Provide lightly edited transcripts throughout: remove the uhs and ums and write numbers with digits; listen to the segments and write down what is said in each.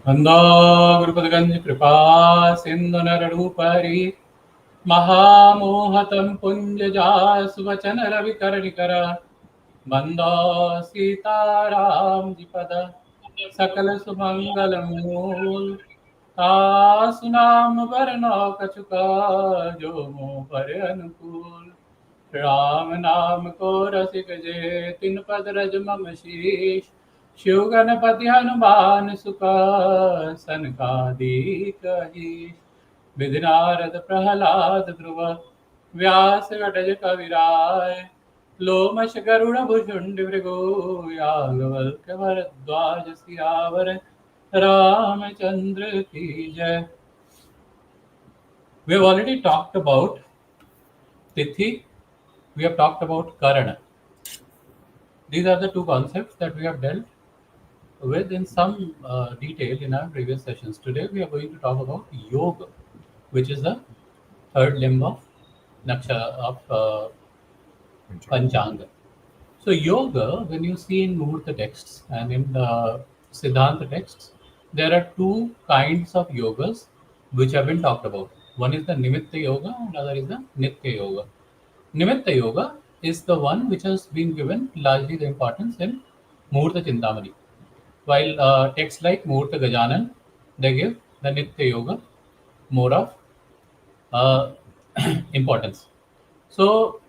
Gurupadganj Kripa Sindhu Naradupari Mahamohatam Punjaja Suvachana Ravikarnikara Manda Sitaram Jipada Sakala Sumangalam Sunam Varna Kachuka Jomo Pare Anukul Ram नाम को रसिक जे तिन पद रज मम शीश शिव गणपति हनुमान सुका सनकादिक हीश विधिनारद प्रहलाद ध्रुव व्यास घटज कविराय लोमश गरुड़ भुजुंड भृगु यागवल भरद्वाज सियावर रामचंद्र की जय. We have already talked about Tithi. We have talked about Karana. These are the two concepts that we have dealt with in some detail in our previous sessions. Today we are going to talk about Yoga, which is the third limb of Panchanga. So Yoga, when you see in Muhurta texts and in the Siddhanta texts, there are two kinds of yogas which have been talked about. One is the Nimitta Yoga and other is the Nitya Yoga. Nimitta Yoga is the one which has been given largely the importance in Muhurta Chintamani. While texts like Muhurta Gajanan, they give the Nitya Yoga more of importance. So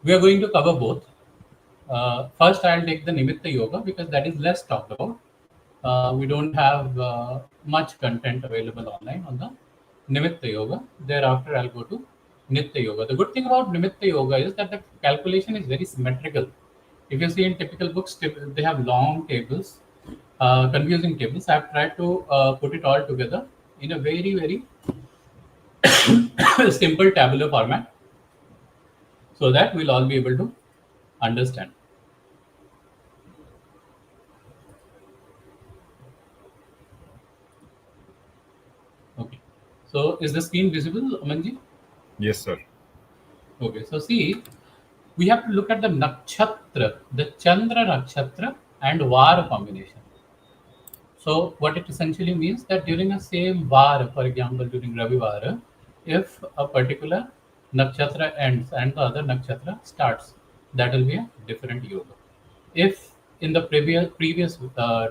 we are going to cover both. First, I'll take the Nimitta Yoga because that is less talked about. We don't have much content available online on the Nimitta Yoga. Thereafter, I'll go to Nitya Yoga. The good thing about Nimitta Yoga is that the calculation is very symmetrical. If you see in typical books, they have long tables, confusing tables. I've tried to put it all together in a very, very simple tabular format so that we'll all be able to understand. Okay. So is the screen visible, Amanji? Yes, sir. Okay. So see, we have to look at the nakshatra, the Chandra nakshatra and Vara combination. So what it essentially means that during a same Vara, for example, during Ravivara, if a particular nakshatra ends and the other nakshatra starts, that will be a different yoga. If in the previous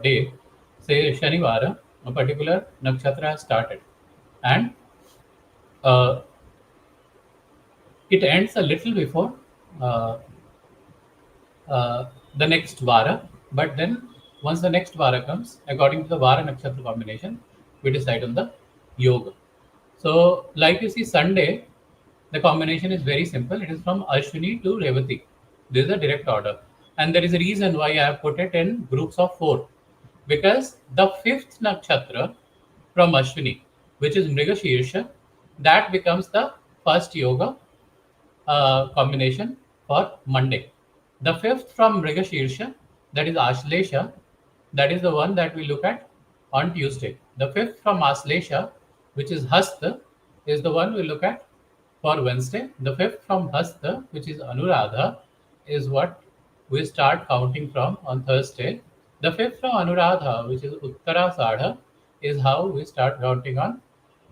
day, say Shanivara, a particular nakshatra has started and uh, it ends a little before uh, the next Vara, but then once the next Vara comes, according to the Vara Nakshatra combination, we decide on the yoga. So, like you see, Sunday, the combination is very simple. It is from Ashwini to Revati. This is a direct order. And there is a reason why I have put it in groups of 4. Because the fifth nakshatra from Ashwini, which is Mrigashirsha, that becomes the first yoga combination for Monday. The fifth from Mrigashirsha, that is Ashlesha, that is the one that we look at on Tuesday. The fifth from Aslesha, which is Hasta, is the one we look at for Wednesday. The fifth from Hasta, which is Anuradha, is what we start counting from on Thursday. The fifth from Anuradha, which is Uttarasadha, is how we start counting on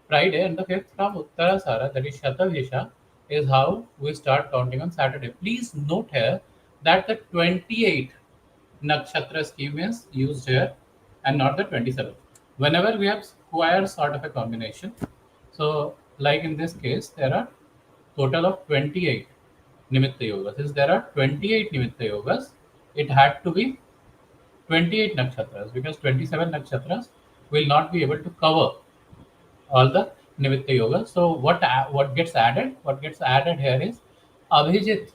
Friday, and the fifth from Uttarasara, that is Shatavisha, is how we start counting on Saturday. Please note here that the 28 nakshatra scheme is used here and not the 27. Whenever we have square sort of a combination, so like in this case, there are total of 28 Nimitta Yogas. Since there are 28 Nimitta Yogas, it had to be 28 nakshatras because 27 nakshatras will not be able to cover all the Nimitta Yoga. So what gets added? What gets added here is Abhijit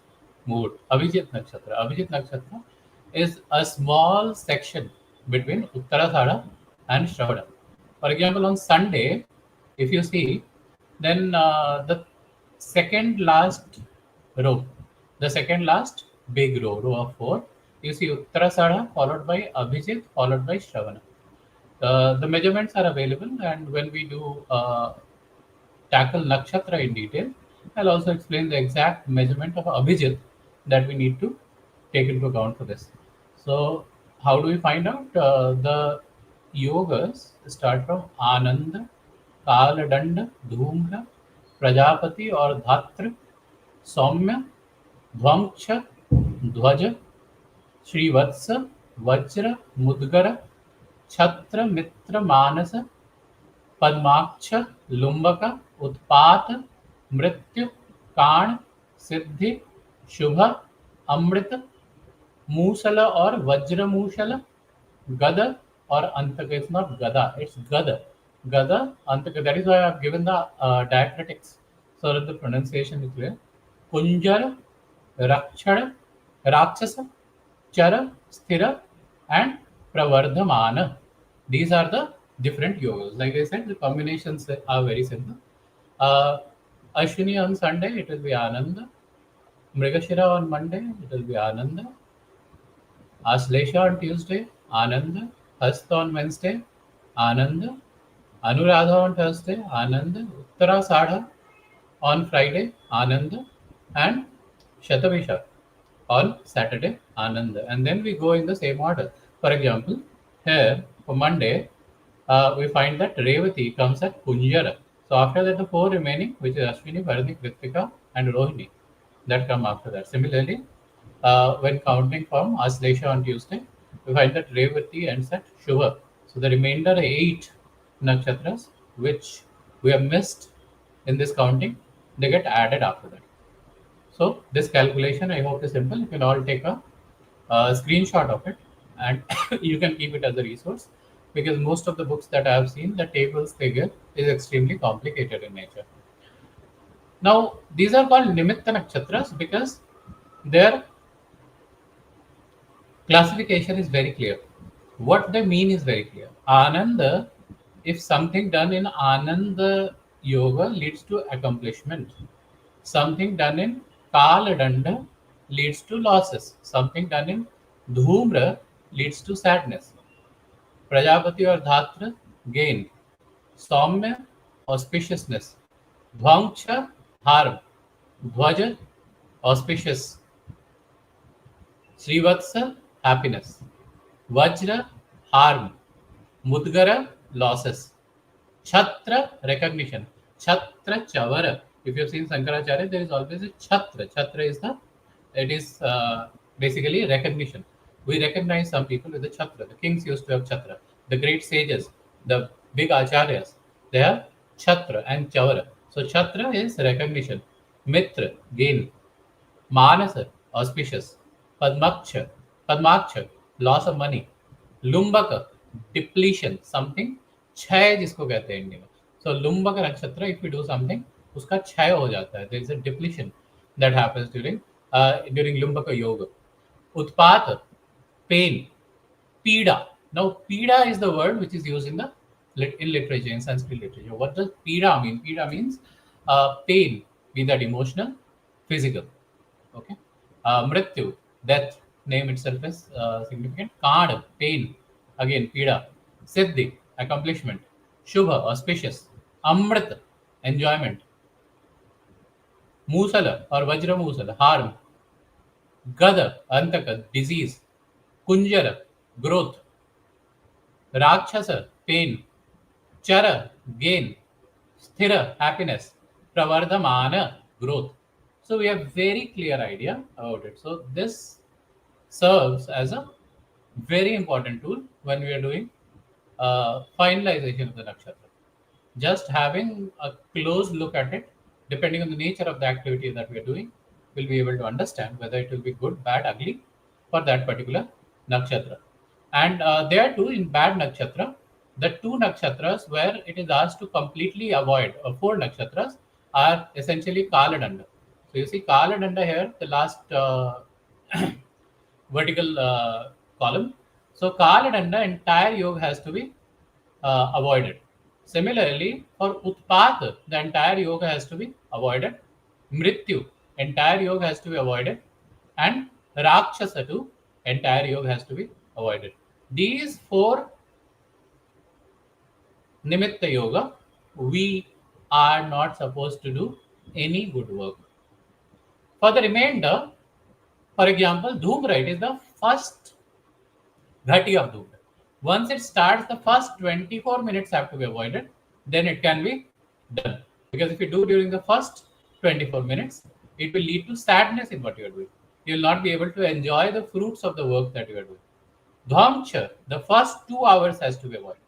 mood, Abhijit Nakshatra. Abhijit Nakshatra is a small section between Uttarasada and Shravana. For example, on Sunday, if you see, then the second last row, the second last big row of 4, you see Uttarasada followed by Abhijit followed by Shravana. The measurements are available, and when we do tackle nakshatra in detail, I'll also explain the exact measurement of Abhijit that we need to take into account for this. So, how do we find out? The yogas start from Ananda, Kaladanda, Dhumra, Prajapati or Dhatra, Saumya, Dhvamksha, Dhwaja, Srivatsa, Vajra, Mudgara, Chhatra, Mitra, Manasa, Padmaksh, Lumbaka, Utpat, Mrityu, Kan, Siddhi, Shubha, Amrita, Musala or Vajra Musala, Gada or Antaka. It's not Gada, it's Gada. Gada, Antaka. That is why I have given the diacritics so that the pronunciation is clear. Kunjara, Rakshara, Rakshasa, Chara, Sthira, and Pravardhamana. These are the different yogas. Like I said, the combinations are very simple. Uh, Ashwini on Sunday, it will be Ananda. Mrigashira on Monday, it will be Ananda. Aslesha on Tuesday, Ananda. Hasta on Wednesday, Ananda. Anuradha on Thursday, Ananda. Uttara Sadha on Friday, Ananda. And Shatavisha on Saturday, Ananda. And then we go in the same order. For example, here for Monday, we find that Revati comes at Kunjara. So after that, the four remaining, which is Ashwini, Bharani, Kritika, and Rohini, that come after that. Similarly, when counting from Aslesha on Tuesday, we find that Revati ends at Shubha. So the remainder 8 nakshatras, which we have missed in this counting, they get added after that. So this calculation, I hope, is simple. You can all take a screenshot of it, and you can keep it as a resource, because most of the books that I have seen, the tables they give is extremely complicated in nature. Now, these are called Nimitta Nakshatras because their classification is very clear. What they mean is very clear. Ananda, if something done in Ananda Yoga leads to accomplishment, something done in Kaladanda leads to losses, something done in Dhumra leads to sadness. Prajapati or Dhatra, gain. Saumya, auspiciousness. Dhvamksha, harm. Dhwaja, auspicious. Srivatsa, happiness. Vajra, harm. Mudgara, losses. Chhatra, recognition. Chhatra, chavara. If you have seen Sankaracharya, there is always a chhatra. Chhatra is basically recognition. We recognize some people with the chhatra. The kings used to have chhatra. The great sages, the big acharyas, they have chhatra and chavara. So chhatra is recognition. Mitra, gain. Manasa, auspicious. Padmaksha, Padmaksha, loss of money. Lumbaka, depletion, something क्षय जिसको कहते हैं हिंदी में. So Lumbaka nakshatra, if we do something, उसका क्षय हो जाता है. There is a depletion that happens during Lumbaka yoga. Utpat, pain. Pida. Now pida is the word which is used in literature, in Sanskrit literature. What does pida mean? Pida means pain, be that emotional, physical. Okay. Mrityu, death, name itself is significant. Kad, pain, again, pida. Siddhi, accomplishment. Shubha, auspicious. Amrit, enjoyment. Musala or Vajra Musala, harm. Gada, antaka, disease. Kunjara, growth. Rakshasa, pain. Chara, gain. Sthira, happiness. Pravardhamana, growth. So we have very clear idea about it. So this serves as a very important tool when we are doing finalization of the nakshatra. Just having a close look at it, depending on the nature of the activity that we are doing, we'll be able to understand whether it will be good, bad, ugly for that particular nakshatra. And there too, in bad nakshatra, the two nakshatras where it is asked to completely avoid, or four nakshatras, are essentially Kaladanda. So you see Kaladanda here, the last vertical column. So Kaladanda, entire yoga has to be avoided. Similarly, for Utpat, the entire yoga has to be avoided. Mrityu, entire yoga has to be avoided. And Rakshasa too, entire yoga has to be avoided. These four Nimitta Yoga, we are not supposed to do any good work. For the remainder, for example, Dhumra, it is the first Ghati of Dhumra. Once it starts, the first 24 minutes have to be avoided. Then it can be done. Because if you do during the first 24 minutes, it will lead to sadness in what you are doing. You will not be able to enjoy the fruits of the work that you are doing. Dhamcha, the first 2 hours has to be avoided.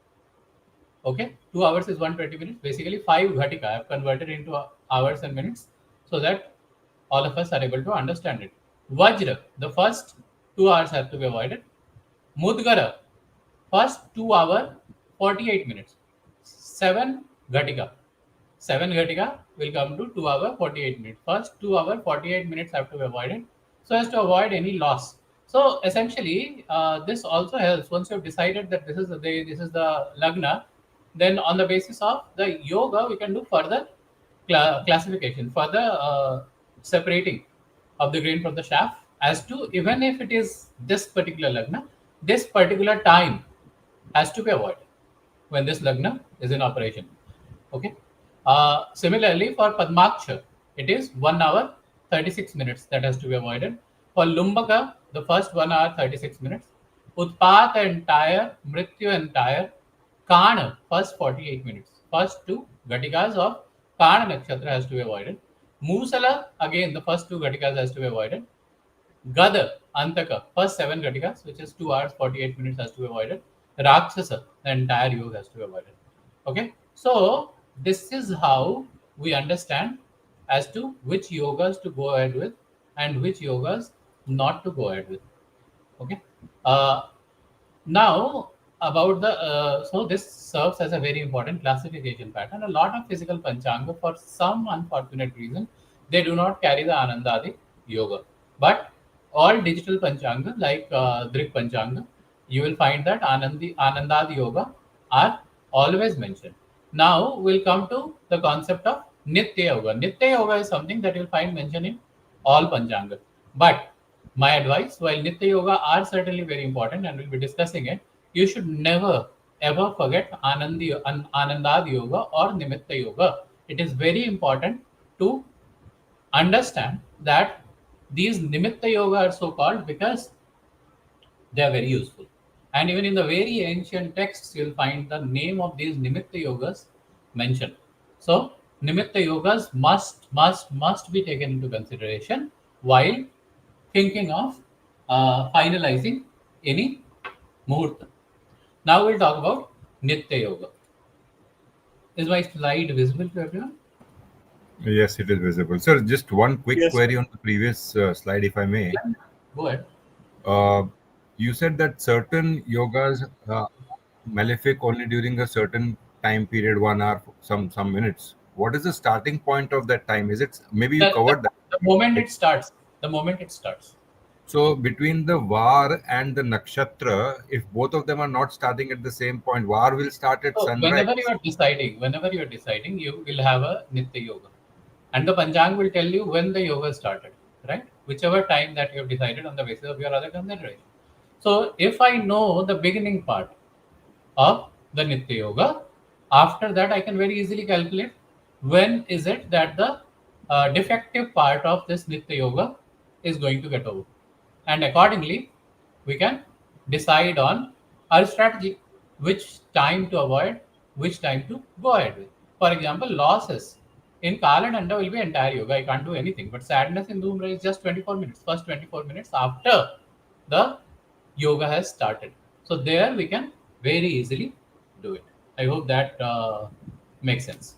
Okay, 2 hours is 120 minutes. Basically, 5 ghatika. I have converted into hours and minutes so that all of us are able to understand it. Vajra, the first 2 hours have to be avoided. Mudgara, first 2 hour, 48 minutes. 7 ghatika. 7 ghatika will come to 2 hour 48 minutes. First 2 hour 48 minutes have to be avoided so as to avoid any loss. So essentially, this also helps once you have decided that this is the day, this is the lagna. Then on the basis of the yoga, we can do further classification, further separating of the grain from the chaff as to even if it is this particular lagna, this particular time has to be avoided when this lagna is in operation. Okay. Similarly, for Padmaksha, it is 1 hour 36 minutes that has to be avoided. For Lumbaka, the first 1 hour 36 minutes. Utpat entire, Mrityu entire, Kana, first 48 minutes. First two Gatikas of Kana Nakshatra has to be avoided. Musala, again, the first two Gatikas has to be avoided. Gada, Antaka, first 7 Gatikas, which is 2 hours 48 minutes, has to be avoided. Rakshasa, the entire yoga has to be avoided. Okay, so this is how we understand as to which yogas to go ahead with and which yogas not to go ahead with. Okay, uh, now about the so this serves as a very important classification pattern. A lot of physical panchanga, for some unfortunate reason, they do not carry the Anandadi yoga. But all digital panchanga like Drik Panchanga, you will find that Anandadi yoga are always mentioned. Now we'll come to the concept of Nitya yoga. Nitya yoga is something that you'll find mentioned in all panchanga. But my advice, while Nitya Yoga are certainly very important and we'll be discussing it, you should never ever forget Anandad Yoga or Nimitta Yoga. It is very important to understand that these Nimitta Yoga are so called because they are very useful. And even in the very ancient texts, you'll find the name of these Nimitta Yogas mentioned. So, Nimitta Yogas must be taken into consideration while thinking of finalizing any muhurta. Now we'll talk about Nitya Yoga. Is my slide visible to everyone? Yes, it is visible. Sir, just one quick Yes, sir. query on the previous slide, if I may. Go ahead. Uh, you said that certain yogas malefic only during a certain time period, 1 hour, some minutes. What is the starting point of that time? Is it maybe you The, the, covered that? the moment Like, it starts, the moment it starts. so between the var and the nakshatra, if both of them are not starting at the same point, var will start at So sunrise. whenever you are deciding, you will have a Nitya Yoga. And the Panchang will tell you when the yoga started, right? Whichever time that you have decided on the basis of your other consideration. So if I know the beginning part of the Nitya Yoga, after that I can very easily calculate when is it that the defective part of this Nitya Yoga is going to get over. And accordingly, we can decide on our strategy, which time to avoid, which time to go ahead with. For example, losses in Kala Danda will be entire yoga. I can't do anything. But sadness in Dhumra is just 24 minutes. First 24 minutes after the yoga has started. So there we can very easily do it. I hope that makes sense.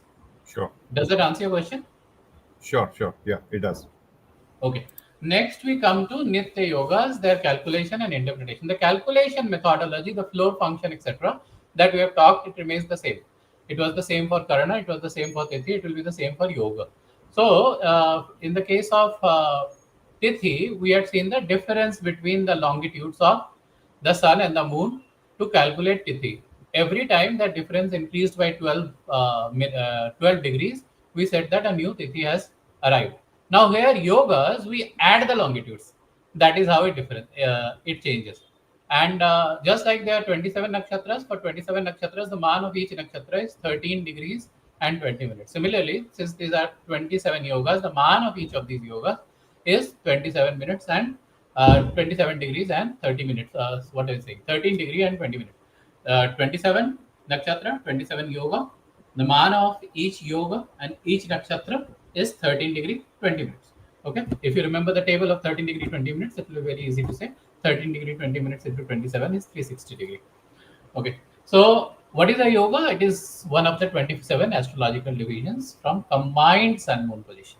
Sure, Does that answer your question? sure. Yeah, it does. Okay. Next, we come to Nitya Yogas, their calculation and interpretation. The calculation methodology, the flow function, etc., that we have talked, it remains the same. It was the same for Karana, it was the same for Tithi, it will be the same for Yoga. So, in the case of Tithi, we had seen the difference between the longitudes of the sun and the moon to calculate Tithi. Every time that difference increased by 12 degrees, we said that a new Tithi has arrived. Now here yogas, we add the longitudes. That is how it changes. And just like there are 27 nakshatras, for 27 nakshatras, the man of each nakshatra is 13 degrees and 20 minutes. Similarly, since these are 27 yogas, the man of each of these yogas is 27 minutes and 27 degrees and 30 minutes. What I was saying, 13 degree and 20 minutes. 27 nakshatra, 27 yoga. The mana of each yoga and each nakshatra is 13 degree 20 minutes. Okay, if you remember the table of 13 degree 20 minutes, it will be very easy to say 13 degree 20 minutes into 27 is 360 degree. Okay, so what is a yoga? It is one of the 27 astrological divisions from combined sun moon position.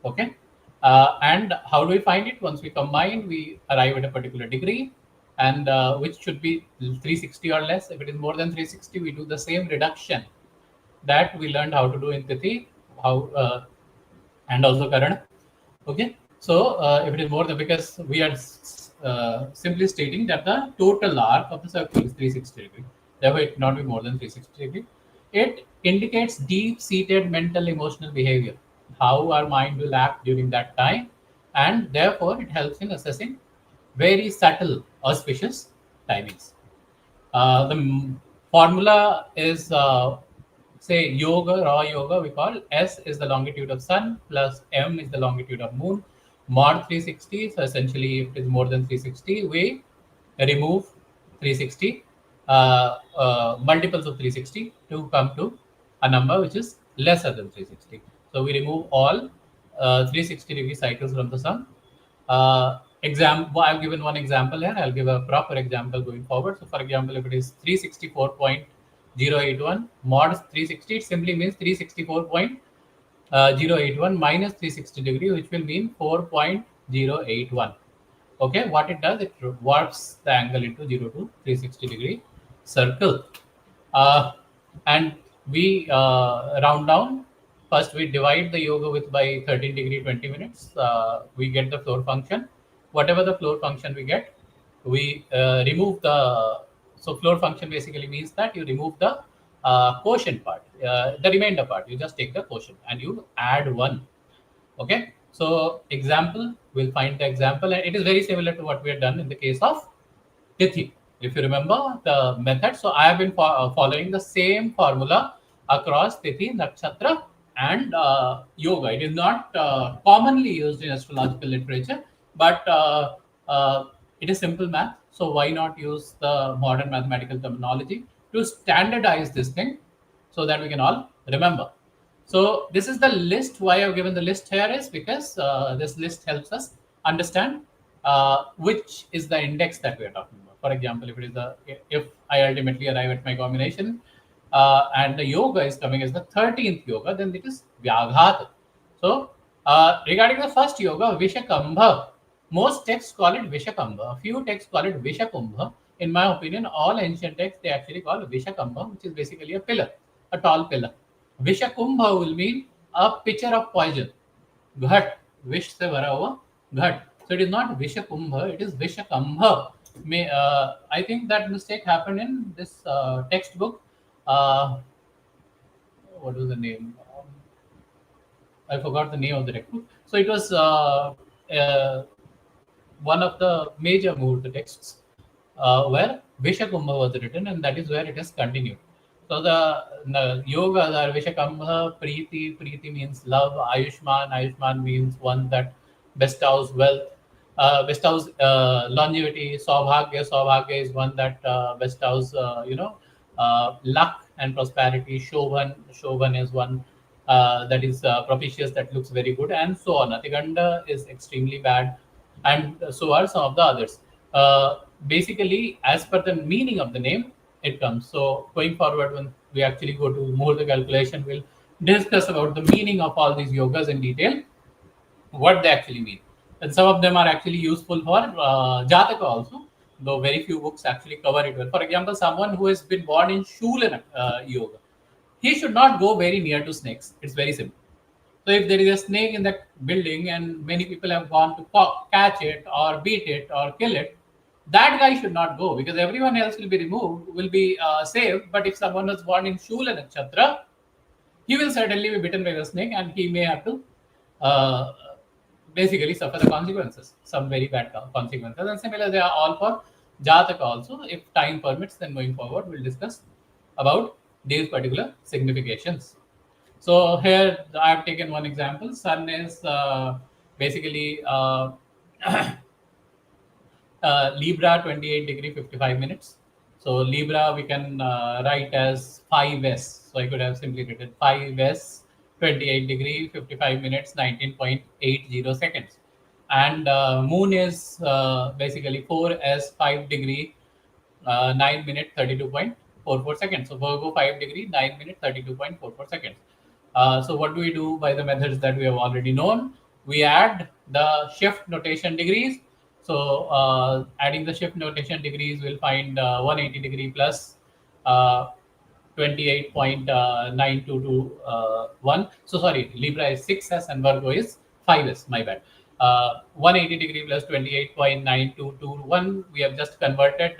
Okay, and how do we find it? Once we combine, we arrive at a particular degree, and which should be 360 or less. If it is more than 360, we do the same reduction that we learned how to do in Tithi, how and also Karana. Okay, so if it is more than, because we are simply stating that the total arc of the circle is 360 degree, therefore it cannot be more than 360 degree. It indicates deep-seated mental emotional behavior, how our mind will act during that time, and therefore it helps in assessing very subtle auspicious timings. Formula is, say, yoga, raw yoga, we call S is the longitude of sun plus M is the longitude of moon, mod 360. So essentially, if it is more than 360, we remove 360, multiples of 360 to come to a number which is lesser than 360. So we remove all 360-degree cycles from the sun. I've given one example here. I'll give a proper example going forward. So, for example, if it is 364.081 mod 360, it simply means 364.081 minus 360 degree, which will mean 4.081. Okay, what it does, it warps the angle into 0 to 360 degree circle. Uh, and we round down. First, we divide the yoga with by 13 degree 20 minutes. We get the floor function. Whatever the floor function we get, we remove the. So floor function basically means that you remove the quotient part, the remainder part. You just take the quotient and you add one. Okay. So example, we'll find the example, and it is very similar to what we have done in the case of Tithi. If you remember the method, so I have been following the same formula across Tithi, Nakshatra, and Yoga. It is not commonly used in astrological literature, but it is simple math. So why not use the modern mathematical terminology to standardize this thing so that we can all remember? So this is the list. Why I've given the list here is because this list helps us understand which is the index that we are talking about. For example, if I ultimately arrive at my combination and the yoga is coming as the 13th yoga, then it is Vyaghat. So regarding the first yoga, Vishakambha, most texts call it Vishakambha. A few texts call it Vishakumbha. In my opinion, all ancient texts they actually call Vishakambha, which is basically a pillar, a tall pillar. Vishakumbha will mean a pitcher of poison. Ghat, vish se भरा हुआ घट. So it is not Vishakumbha, it is Vishakambha. I think that mistake happened in this textbook. Uh, what was the name? I forgot the name of the textbook. So it was one of the major Muhurta texts where Vishakumbha was written, and that is where it has continued. So the yogas are Vishakambha, Preeti. Preeti means love. Ayushman. Ayushman means one that bestows wealth, bestows longevity. Saubhagya. Saubhagya is one that bestows, luck and prosperity. Shobhan. Shobhan is one that is propitious, that looks very good, and so on. Atiganda is extremely bad, and so are some of the others. Basically, as per the meaning of the name, it comes. So going forward, when we actually go to more the calculation, we'll discuss about the meaning of all these yogas in detail, what they actually mean. And some of them are actually useful for Jataka also, though very few books actually cover it well. For example, someone who has been born in Shula yoga, he should not go very near to snakes. It's very simple. So if there is a snake in that building and many people have gone to catch it or beat it or kill it, that guy should not go because everyone else will be removed, will be saved. But if someone was born in Shula Nakshatra, he will certainly be bitten by the snake and he may have to uh, basically suffer the consequences, some very bad consequences. And similar, they are all for Jataka also. If time permits, then going forward, we'll discuss about these particular significations. So here I have taken one example. Sun is basically Libra 28 degree 55 minutes. So Libra we can write as 5s. So I could have simply written 5s, 28 degree, 55 minutes, 19.80 seconds. And Moon is basically 4s, 5 degree, 9 minute 32.44 seconds. So Virgo 5 degree, 9 minute 32.44 seconds. So what do we do by the methods that we have already known? We add the shift notation degrees. So adding the shift notation degrees, we'll find 180 degree plus uh, 28.9221. So sorry, Libra is 6s and Virgo is 5s. My bad. 180 degree plus 28.9221. We have just converted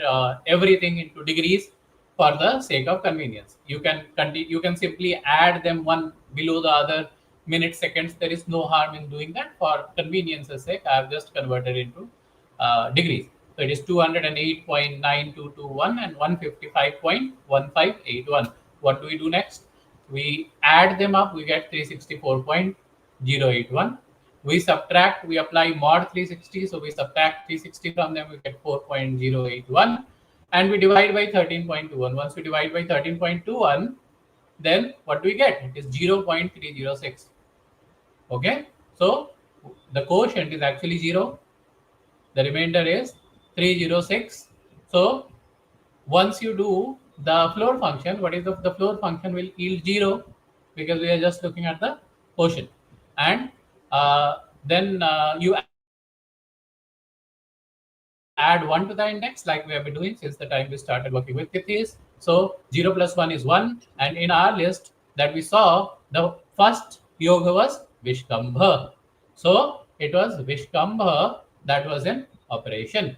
everything into degrees for the sake of convenience. You can continue. You can simply add them one below the other, minutes, seconds. There is no harm in doing that. For convenience's sake, I have just converted into degrees. So it is 208.9221 and 155.1581. What do we do next? We add them up, we get 364.081. We subtract, we apply mod 360, so we subtract 360 from them, we get 4.081. And we divide by 13.21. Once we divide by 13.21, then what do we get? It is 0.306. Okay, so the quotient is actually 0. The remainder is 306. So once you do the floor function, what is the floor function will yield 0, because we are just looking at the quotient. And then you add 1 to the index, like we have been doing since the time we started working with Tithis. So 0 plus 1 is 1. And in our list that we saw, the first yoga was Vishkambha. So it was Vishkambha that was in operation.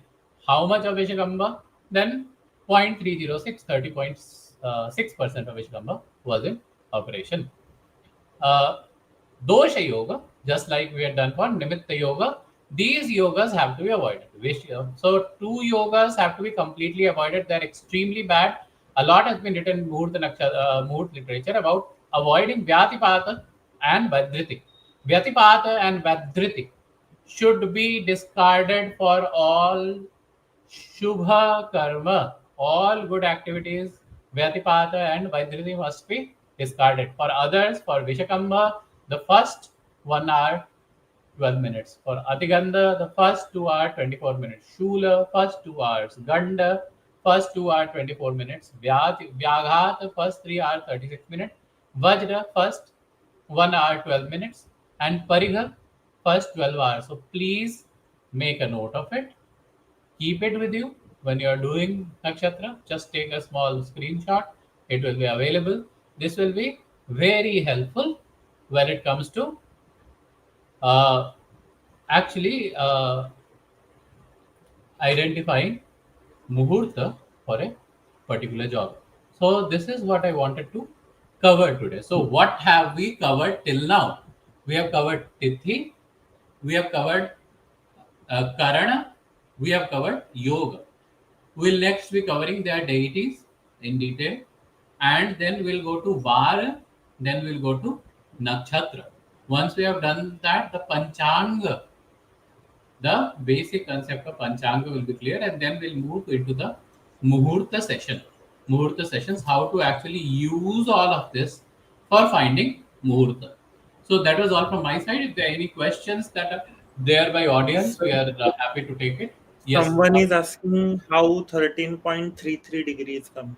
How much of Vishkambha? Then 0.306, 30.6% of Vishkambha was in operation. Uh, Dosha yoga, just like we had done for Nimitta yoga, these yogas have to be avoided. So two yogas have to be completely avoided. They're extremely bad. A lot has been written in Muhurt literature about avoiding Vyatipata and Vadriti. Vyatipata and Vadriti should be discarded for all Shubha karma, all good activities, Vyatipata and Vaidriti must be discarded. For others, for Vishakamba, the first 1 hour 12 minutes. For Atiganda, the first 2 hour 24 minutes. Shula, first 2 hours. Ganda, first 2 hour 24 minutes. Vyaghat, first 3 hour 36 minutes. Vajra, first 1 hour 12 minutes. And Parigha, first 12 hours. So please make a note of it, keep it with you when you are doing nakshatra. Just take a small screenshot, it will be available. This will be very helpful when it comes to uh, actually identifying muhurta for a particular job. So this is what I wanted to cover today. So what have we covered till now? We have covered tithi, we have covered Karana, we have covered Yoga. We'll next be covering their deities in detail, and then we'll go to Vara, then we'll go to Nakshatra. Once we have done that, the Panchanga, the basic concept of Panchanga will be clear, and then we'll move into the Muhurta session. Muhurta sessions, how to actually use all of this for finding Muhurta. So that was all from my side. If there are any questions that are there by audience, we So are happy to take it. Yes, someone is asking how 13.33 degrees come.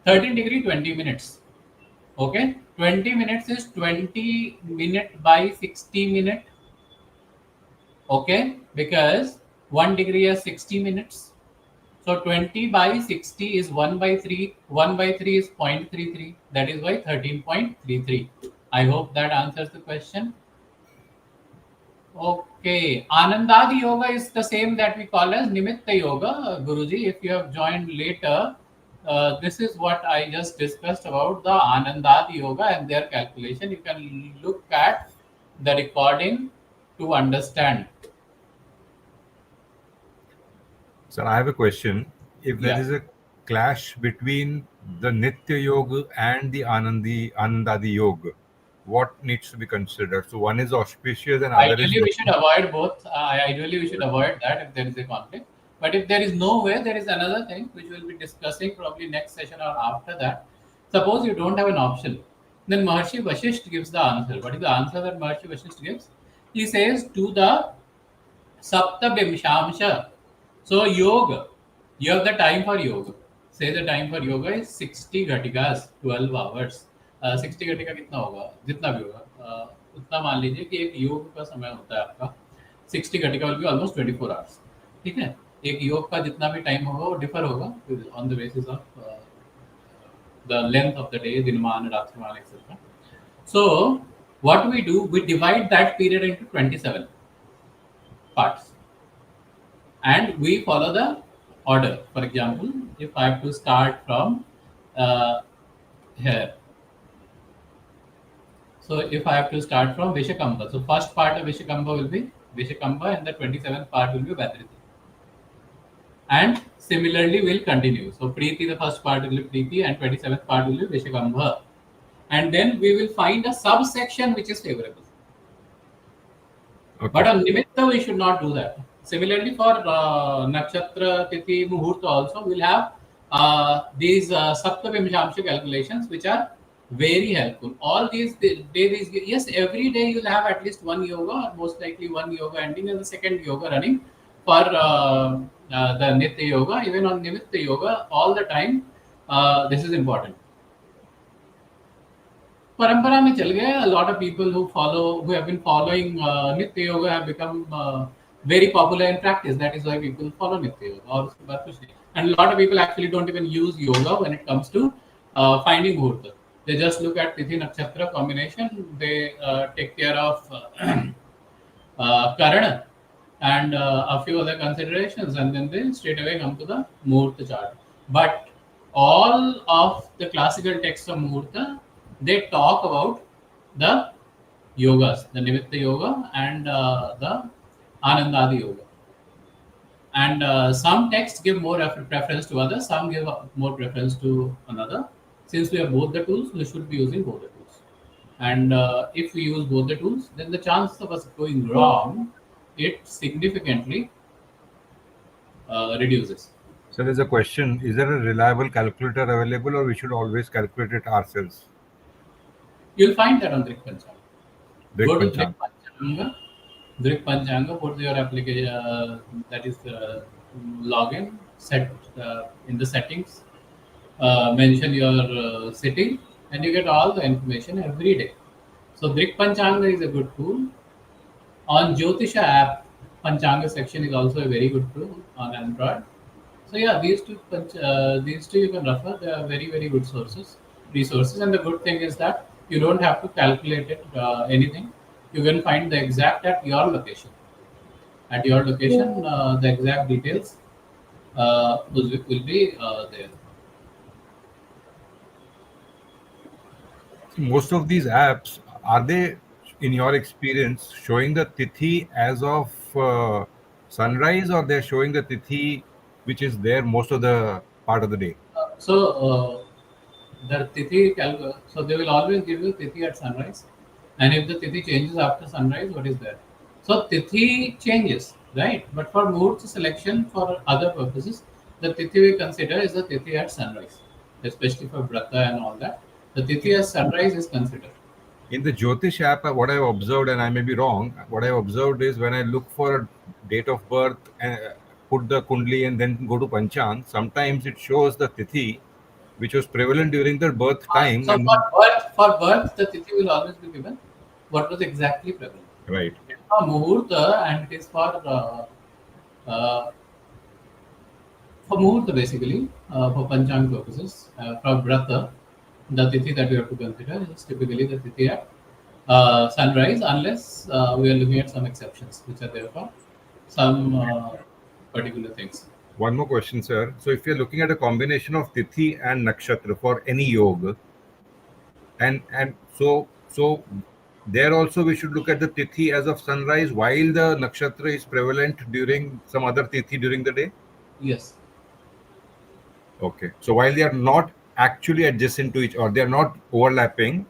13 degree 20 minutes. Okay, 20 minutes is 20 minute by 60 minute. Okay, because 1 degree is 60 minutes. So 20 by 60 is 1 by 3. 1 by 3 is 0.33. That is why 13.33. I hope that answers the question. Okay, Anandadi Yoga is the same that we call as Nimitta Yoga, Guruji. If you have joined later, this is what I just discussed about the Anandadi Yoga and their calculation. You can look at the recording to understand. Sir, I have a question. If there Yeah, is a clash between the Nitya Yoga and the Anandadi Yoga, what needs to be considered? So one is auspicious and other is ideally we not. should avoid both. Ideally we should avoid that if there is a conflict. But if there is no way, there is another thing which we'll be discussing probably next session or after that. Suppose you don't have an option, then Maharshi Vashisht gives the answer. What is the answer that Maharshi Vashisht gives? He says to the Saptabimshamsha. So yoga, you have the time for yoga. Say the time for yoga is 60 घटिकास 12 hours. 60 घटिका कितना होगा, जितना भी होगा उतना मान लीजिए कि एक योग का समय होता है आपका 60 घटिका विल बी ऑलमोस्ट 24 आवर्स. ठीक है, एक योग का जितना भी टाइम होगा वो डिफर होगा on the basis of the length of the day, Dinman, Ratriman, etc. So, what we do, we divide that period into 27 parts and we follow the order. For example, if I have to start from here, so if I have to start from Vishakamba, so first part of Vishakamba will be Vishakamba and the 27th part will be Vadrati. And similarly, we'll continue. So Preeti, the first part will be Preeti, and 27th part will be Vishakambha. And then we will find a subsection which is favorable. Okay. But on Nimitta, we should not do that. Similarly, for Nakshatra, Tithi, Muhurta also, we'll have these Saptavimshamsha calculations which are very helpful. All these days, yes, every day you'll have at least one yoga, or most likely one yoga ending and the second yoga running. For the Nitya Yoga, even on Nimitta Yoga, all the time, this is important. परंपरा में चल गए. A lot of people who have been following Nitya Yoga have become very popular in practice. That is why people follow Nitya Yoga. और उसके बाद कुछ नहीं. And a lot of people actually don't even use yoga when it comes to finding Muhurta. They just look at Tithi Nakshatra combination. They take care of Karana and a few other considerations, and then they straight away come to the Muhurta chart. But all of the classical texts of Muhurta, they talk about the yogas, the Nimitta Yoga and the Anandadi Yoga. And some texts give more preference to others, some give more preference to another. Since we have both the tools, we should be using both the tools. And if we use both the tools, then the chances of us going wrong, it significantly reduces. So there's a question: is there a reliable calculator available, or we should always calculate it ourselves? You'll find that on Drik Panchanga. Go to Drik Panchanga. Panchanga. Drik Panchanga, put your application, that is the login, set in the settings, mention your city, and you get all the information every day. So Drik Panchanga is a good tool. On Jyotisha app, Panchanga section is also a very good tool on Android. So yeah, these two you can refer. They are very, very good resources. And the good thing is that you don't have to calculate it anything. You can find the exact at your location. At your location, the exact details will be there. Most of these apps, are they, in your experience, showing the tithi as of sunrise, or they're showing the tithi which is there most of the part of the day? So the tithi so they will always give you tithi at sunrise, and if the tithi changes after sunrise, what is there? So tithi changes, right? But for Muhurta selection for other purposes, the tithi we consider is the tithi at sunrise, especially for Vrata and all that. The tithi at sunrise is considered. In the Jyotish app, what I've observed, and I may be wrong, what I've observed is when I look for a date of birth and put the kundli and then go to Panchang, sometimes it shows the tithi which was prevalent during the birth time. So for birth, the tithi will always be given what was exactly prevalent. Right. It's for Muhurta, and it is for Muhurta basically, for Panchang purposes. For Vrata, the tithi that we have to consider is typically the tithi at sunrise, unless we are looking at some exceptions which are there for some particular things. One more question, sir. So if you're looking at a combination of tithi and nakshatra for any yoga, and so there also we should look at the tithi as of sunrise while the nakshatra is prevalent during some other tithi during the day? Yes. Okay. So while they are not actually adjacent to each, or they are not overlapping,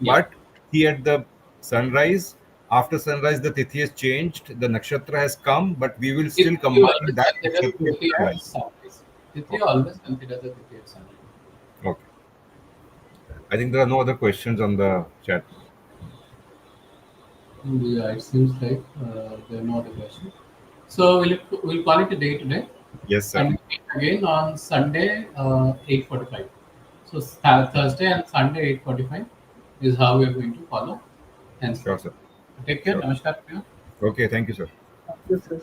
Yeah. but he at the sunrise after sunrise the tithi has changed, the nakshatra has come, but we will still Tithi combine always that considers nakshatra with Tithi as sunrise. sunrise. Tithi Okay. always considers the Tithi as sunrise. Okay. I think there are no other questions on the chat. Yeah, it seems like there are no other questions. So we'll call it a day today, Yes, sir. and we meet again on Sunday 8:45. So Thursday and Sunday 8:45 is how we are going to follow. Hence, Sure, sir. take care. Sure. Namaskar. To you. Okay. Thank you, sir. Thank you, sir.